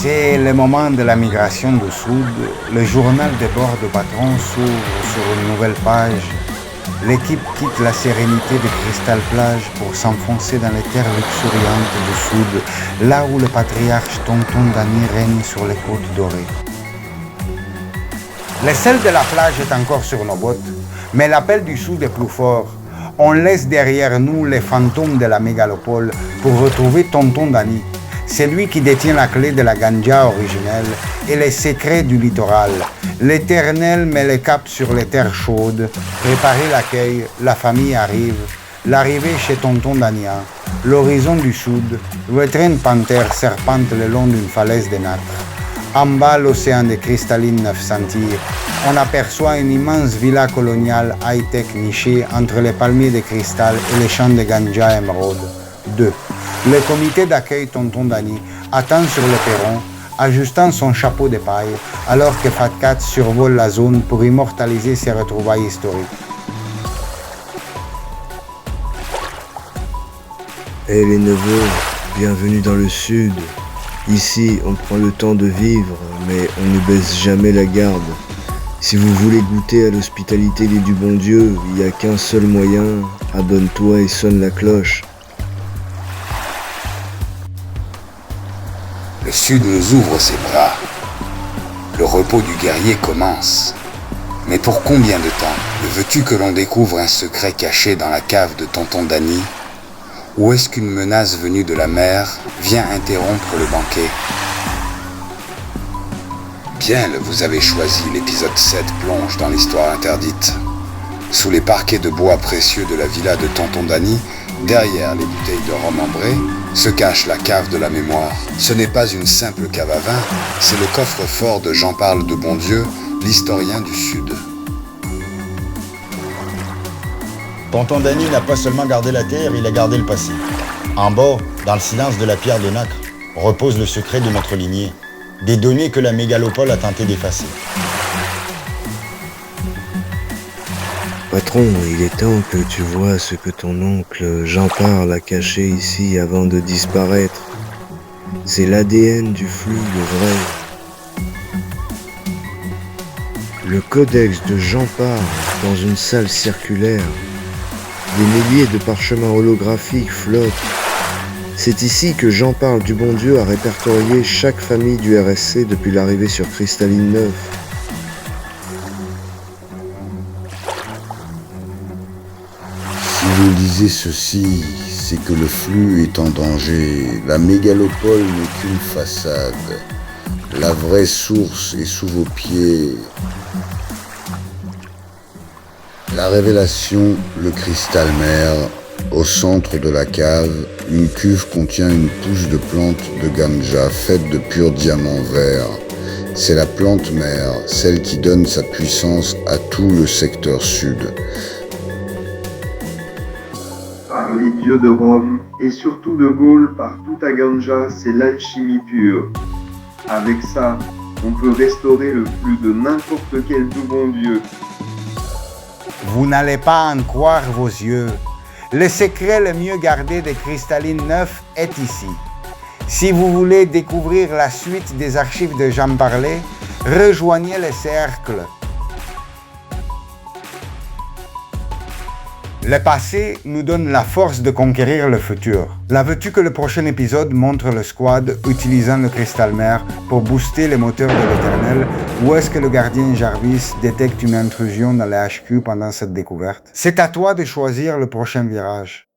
C'est le moment de la migration du Sud. Le journal des bords de patron s'ouvre sur une nouvelle page. L'équipe quitte la sérénité de Crystal Plage pour s'enfoncer dans les terres luxuriantes du Sud, là où le patriarche Tonton Dany règne sur les côtes dorées. Le sel de la plage est encore sur nos bottes, mais l'appel du Sud est plus fort. On laisse derrière nous les fantômes de la mégalopole pour retrouver Tonton Dany. C'est lui qui détient la clé de la ganja originelle et les secrets du littoral. L'Éternel met le cap sur les terres chaudes. Préparez l'accueil, la famille arrive. L'arrivée chez Tonton Dania. L'horizon du sud. Retrain Panther serpente le long d'une falaise de nacre. En bas, l'océan de cristalline 9 centimes. On aperçoit une immense villa coloniale high-tech nichée entre les palmiers de cristal et les champs de ganja émeraude. 2. Le comité d'accueil Tonton Dany attend sur le perron, ajustant son chapeau de paille, alors que Fat Cat survole la zone pour immortaliser ses retrouvailles historiques. Hey les neveux, bienvenue dans le sud. Ici, on prend le temps de vivre, mais on ne baisse jamais la garde. Si vous voulez goûter à l'hospitalité du bon Dieu, il n'y a qu'un seul moyen, abonne-toi et sonne la cloche. Le Sud nous ouvre ses bras. Le repos du guerrier commence. Mais pour combien de temps veux-tu que l'on découvre un secret caché dans la cave de Tonton Dany? Ou est-ce qu'une menace venue de la mer vient interrompre le banquet? Bien, vous avez choisi, l'épisode 7 plonge dans l'histoire interdite. Sous les parquets de bois précieux de la villa de Tonton Dany, derrière les bouteilles de rhum ambré, se cache la cave de la mémoire. Ce n'est pas une simple cave à vin, c'est le coffre-fort de Jean-Parle de Bondieu, l'historien du Sud. Tonton Dany n'a pas seulement gardé la terre, il a gardé le passé. En bas, dans le silence de la pierre de nacre, repose le secret de notre lignée, des données que la mégalopole a tenté d'effacer. Patron, il est temps que tu vois ce que ton oncle Jean-Parle a caché ici avant de disparaître. C'est l'ADN du flux, le vrai. Le codex de Jean-Parle dans une salle circulaire. Des milliers de parchemins holographiques flottent. C'est ici que Jean-Parle du bon Dieu a répertorié chaque famille du RSC depuis l'arrivée sur Cristalline 9. Si vous lisez ceci, c'est que le flux est en danger. La mégalopole n'est qu'une façade. La vraie source est sous vos pieds. La révélation, le cristal mer. Au centre de la cave, une cuve contient une pousse de plante de ganja faite de pur diamant vert. C'est la plante mère, celle qui donne sa puissance à tout le secteur sud. Par les dieux de Rome et surtout de Gaulle, par tout à ganja, c'est l'alchimie pure. Avec ça, on peut restaurer le flux de n'importe quel tout bon dieu. Vous n'allez pas en croire vos yeux. Le secret le mieux gardé de Cristalline 9 est ici. Si vous voulez découvrir la suite des archives de Jean Parlé, rejoignez le cercle. Le passé nous donne la force de conquérir le futur. Là, veux-tu que le prochain épisode montre le squad utilisant le cristal mer pour booster les moteurs de l'Éternel, ou est-ce que le gardien Jarvis détecte une intrusion dans les HQ pendant cette découverte? C'est à toi de choisir le prochain virage.